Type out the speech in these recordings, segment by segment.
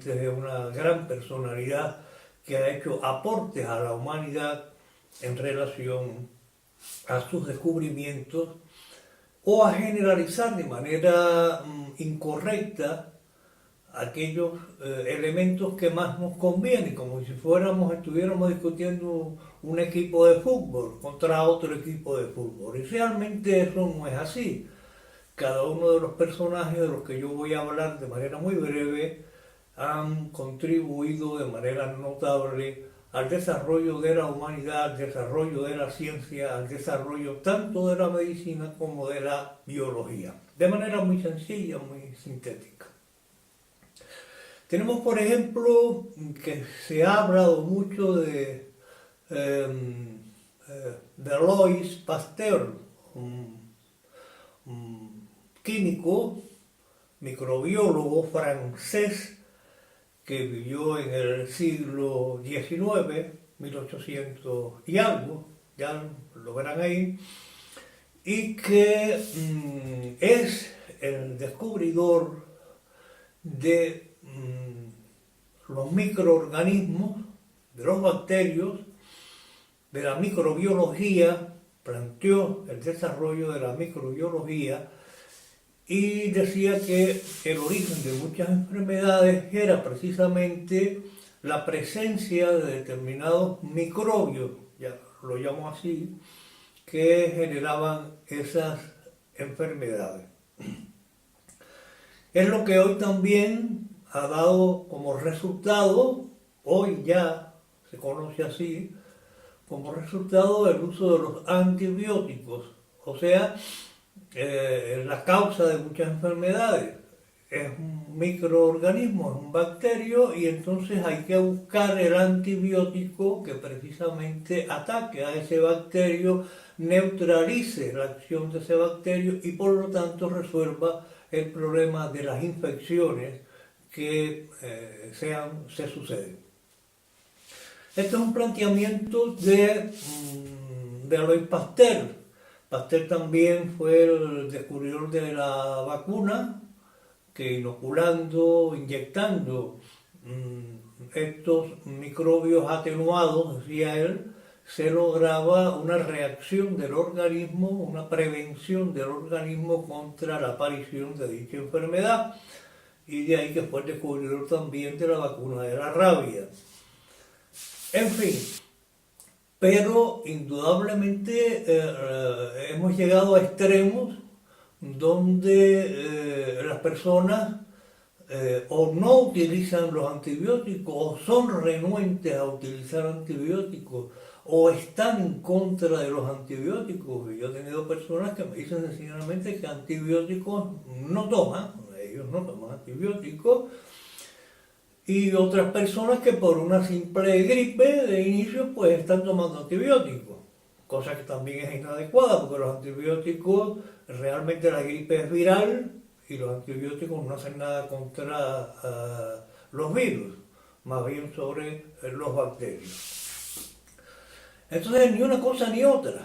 Es una gran personalidad que ha hecho aportes a la humanidad en relación a sus descubrimientos o a generalizar de manera incorrecta aquellos elementos que más nos convienen, como si estuviéramos discutiendo un equipo de fútbol contra otro equipo de fútbol. Y realmente eso no es así. Cada uno de los personajes de los que yo voy a hablar de manera muy breve han contribuido de manera notable al desarrollo de la humanidad, al desarrollo de la ciencia, al desarrollo tanto de la medicina como de la biología, de manera muy sencilla, muy sintética. Tenemos, por ejemplo, que se ha hablado mucho de Louis Pasteur, un químico, microbiólogo francés que vivió en el siglo XIX, 1800 y algo, ya lo verán ahí, y que es el descubridor de los microorganismos, de los bacterios, de la microbiología, planteó el desarrollo de la microbiología y decía que el origen de muchas enfermedades era precisamente la presencia de determinados microbios, ya lo llamo así, que generaban esas enfermedades. Es lo que hoy también ha dado como resultado, hoy ya se conoce así, como resultado el uso de los antibióticos, o sea, la causa de muchas enfermedades es un microorganismo, es un bacterio, y entonces hay que buscar el antibiótico que precisamente ataque a ese bacterio, neutralice la acción de ese bacterio y por lo tanto resuelva el problema de las infecciones que se suceden. Este es un planteamiento de Louis Pasteur. Pasteur también fue el descubridor de la vacuna, que inoculando, inyectando estos microbios atenuados, decía él, se lograba una reacción del organismo, una prevención del organismo contra la aparición de dicha enfermedad, y de ahí que fue el descubridor también de la vacuna de la rabia. En fin, pero indudablemente hemos llegado a extremos donde las personas o no utilizan los antibióticos o son renuentes a utilizar antibióticos o están en contra de los antibióticos. Yo he tenido personas que me dicen sencillamente que antibióticos no toman, ellos no toman antibióticos, y otras personas que por una simple gripe de inicio pues están tomando antibióticos, cosa que también es inadecuada porque los antibióticos, realmente la gripe es viral y los antibióticos no hacen nada contra los virus, más bien sobre los bacterios. Entonces ni una cosa ni otra.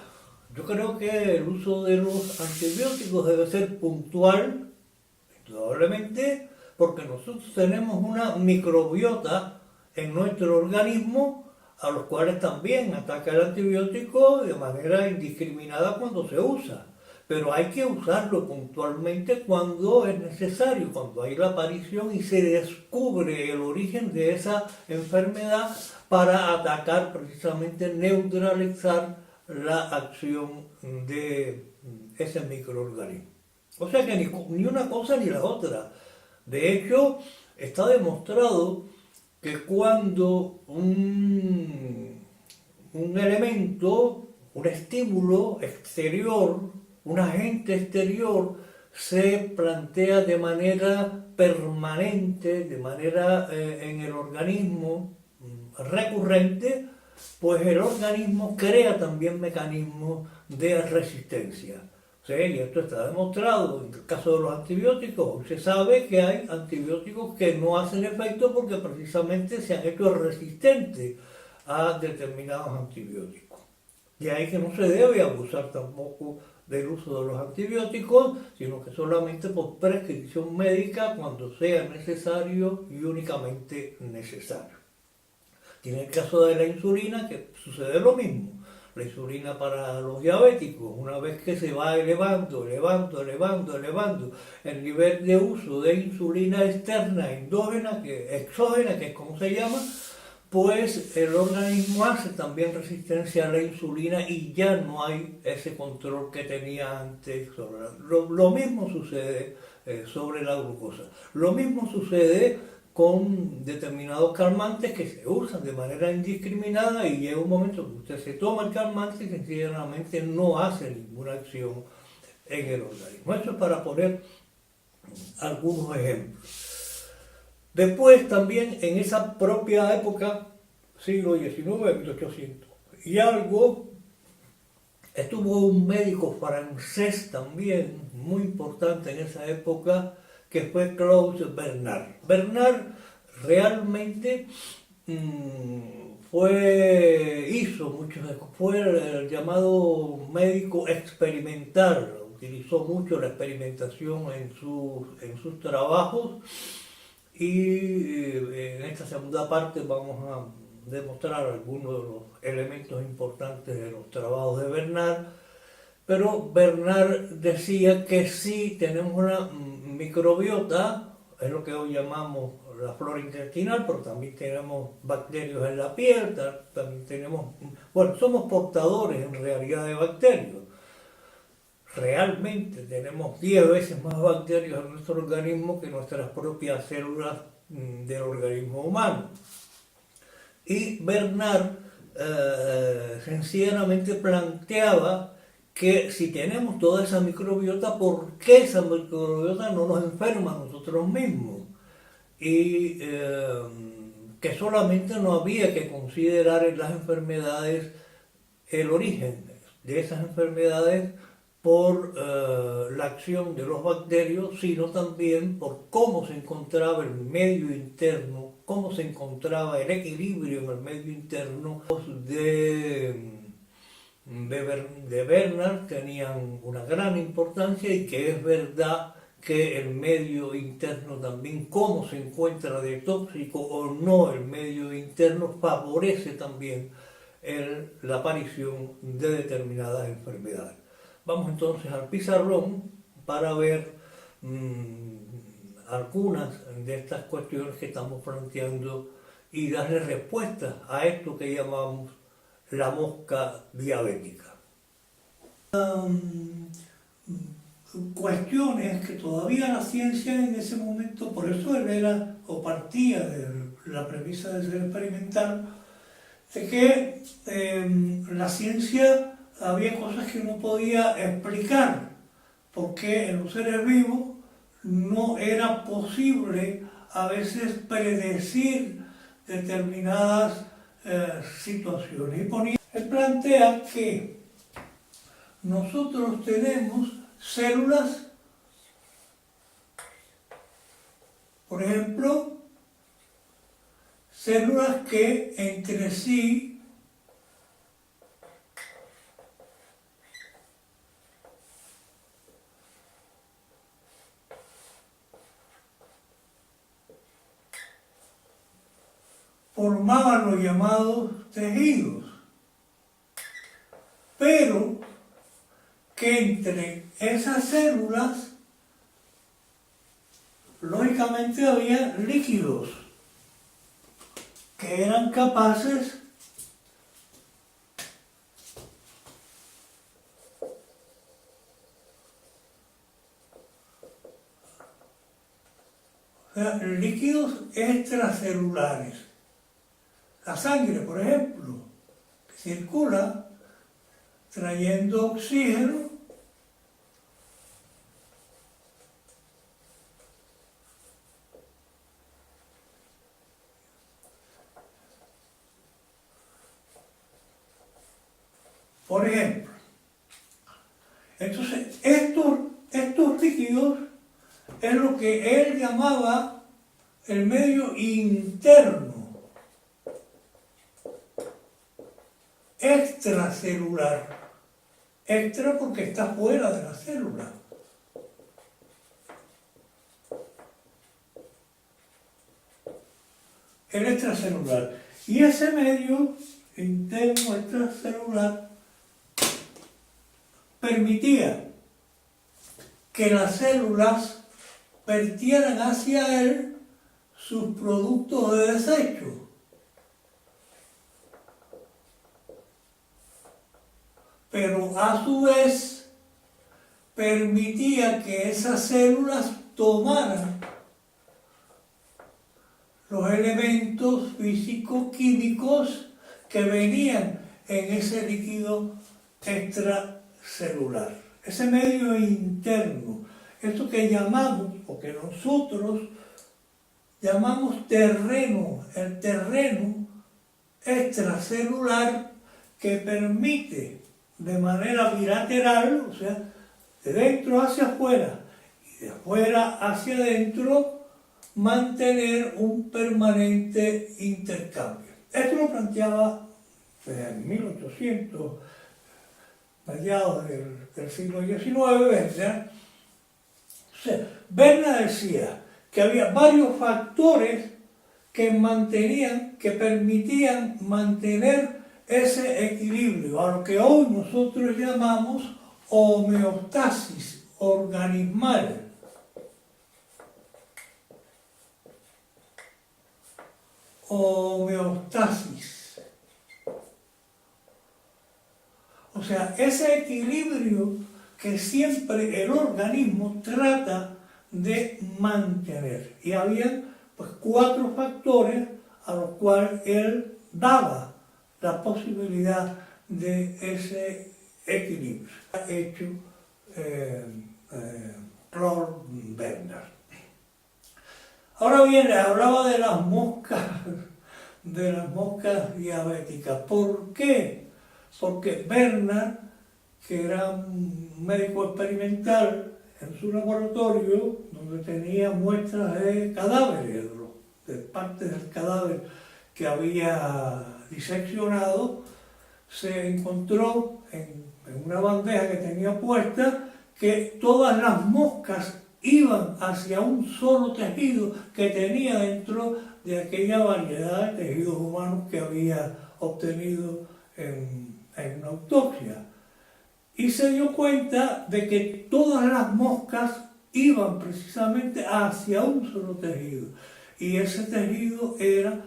Yo creo que el uso de los antibióticos debe ser puntual, indudablemente, porque nosotros tenemos una microbiota en nuestro organismo a los cuales también ataca el antibiótico de manera indiscriminada cuando se usa. Pero hay que usarlo puntualmente cuando es necesario, cuando hay la aparición y se descubre el origen de esa enfermedad para atacar, precisamente neutralizar la acción de ese microorganismo. O sea que ni una cosa ni la otra. De hecho, está demostrado que cuando un elemento, un estímulo exterior, un agente exterior se plantea de manera permanente, de manera en el organismo recurrente, pues el organismo crea también mecanismos de resistencia. Sí, y esto está demostrado. En el caso de los antibióticos, se sabe que hay antibióticos que no hacen efecto porque precisamente se han hecho resistentes a determinados antibióticos. De ahí que no se debe abusar tampoco del uso de los antibióticos, sino que solamente por prescripción médica cuando sea necesario y únicamente necesario. Tiene el caso de la insulina, que sucede lo mismo. La insulina para los diabéticos, una vez que se va elevando el nivel de uso de insulina externa, exógena, que es como se llama, pues el organismo hace también resistencia a la insulina y ya no hay ese control que tenía antes. Lo mismo sucede sobre la glucosa. Lo mismo sucede con determinados calmantes que se usan de manera indiscriminada y llega un momento que usted se toma el calmante y sencillamente no hace ninguna acción en el organismo. Esto es para poner algunos ejemplos. Después también en esa propia época, siglo XIX, 1800, y algo, estuvo un médico francés también, muy importante en esa época, que fue Claude Bernard. Bernard realmente fue el llamado médico experimental, utilizó mucho la experimentación en sus trabajos. Y en esta segunda parte vamos a demostrar algunos de los elementos importantes de los trabajos de Bernard. Pero Bernard decía que sí tenemos una microbiota, es lo que hoy llamamos la flora intestinal, pero también tenemos bacterias en la piel, también tenemos, bueno, somos portadores en realidad de bacterias. Realmente tenemos 10 veces más bacterias en nuestro organismo que nuestras propias células del organismo humano. Y Bernard sencillamente planteaba que si tenemos toda esa microbiota, ¿por qué esa microbiota no nos enferma a nosotros mismos? Y que solamente no había que considerar en las enfermedades el origen de esas enfermedades por la acción de los bacterios, sino también por cómo se encontraba el medio interno, cómo se encontraba el equilibrio en el medio interno de Bernard tenían una gran importancia y que es verdad que el medio interno también, cómo se encuentra de tóxico o no el medio interno, favorece también la aparición de determinadas enfermedades. Vamos entonces al pizarrón para ver algunas de estas cuestiones que estamos planteando y darle respuesta a esto que llamamos la mosca diabética. Cuestiones que todavía la ciencia en ese momento, por eso él era o partía de la premisa de ser experimental, de que la ciencia había cosas que no podía explicar, porque en los seres vivos no era posible a veces predecir determinadas situaciones. Él plantea que nosotros tenemos células, por ejemplo, células que entre sí formaban los llamados tejidos, pero que entre esas células lógicamente había líquidos que eran capaces líquidos extracelulares. La sangre, por ejemplo, que circula trayendo oxígeno por ejemplo. Entonces, estos líquidos es lo que él llamaba el medio interno. extracelular. Extra porque está fuera de la célula. El extracelular. Y ese medio interno extracelular permitía que las células vertieran hacia él sus productos de desecho. Pero a su vez permitía que esas células tomaran los elementos físico-químicos que venían en ese líquido extracelular. Ese medio interno, esto que llamamos, o que nosotros llamamos terreno, el terreno extracelular que permite de manera bilateral, o sea, de dentro hacia afuera y de afuera hacia adentro, mantener un permanente intercambio. Esto lo planteaba en 1800, mediados del siglo XIX, ¿verdad? O sea, Berna decía que había varios factores que permitían mantener ese equilibrio, a lo que hoy nosotros llamamos homeostasis organismal. Homeostasis. O sea, ese equilibrio que siempre el organismo trata de mantener. Y había pues 4 factores a los cuales él daba la posibilidad de ese equilibrio. Ha hecho Lord Bernard. Ahora bien, hablaba de las moscas diabéticas. ¿Por qué? Porque Bernard, que era un médico experimental en su laboratorio, donde tenía muestras de cadáveres, de partes del cadáver que había diseccionado, se encontró en una bandeja que tenía puesta que todas las moscas iban hacia un solo tejido que tenía dentro de aquella variedad de tejidos humanos que había obtenido en una autopsia. Y se dio cuenta de que todas las moscas iban precisamente hacia un solo tejido. Y ese tejido era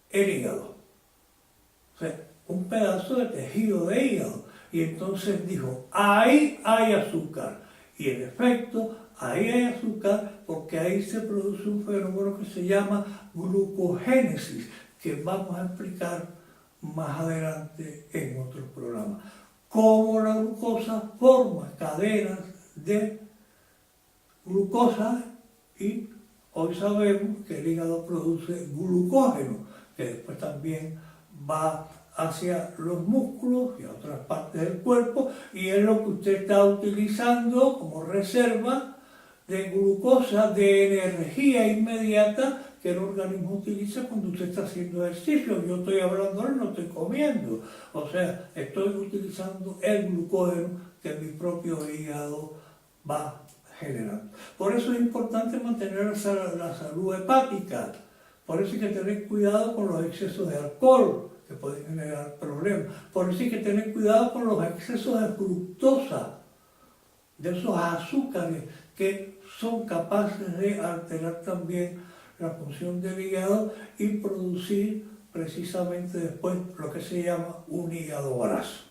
el hígado. O sea, un pedazo de tejido de hígado. Y entonces dijo, ahí hay azúcar. Y en efecto, ahí hay azúcar porque ahí se produce un fenómeno que se llama glucogénesis, que vamos a explicar más adelante en otro programa. Cómo la glucosa forma cadenas de glucosa y hoy sabemos que el hígado produce glucógeno, que después también va hacia los músculos y a otras partes del cuerpo, y es lo que usted está utilizando como reserva de glucosa, de energía inmediata que el organismo utiliza cuando usted está haciendo ejercicio. Yo estoy hablando, no estoy comiendo, o sea, estoy utilizando el glucógeno que mi propio hígado va generando. Por eso es importante mantener la salud hepática, por eso hay que tener cuidado con los excesos de alcohol, que pueden generar problemas. Por eso hay que tener cuidado con los excesos de fructosa, de esos azúcares que son capaces de alterar también la función del hígado y producir precisamente después lo que se llama un hígado graso.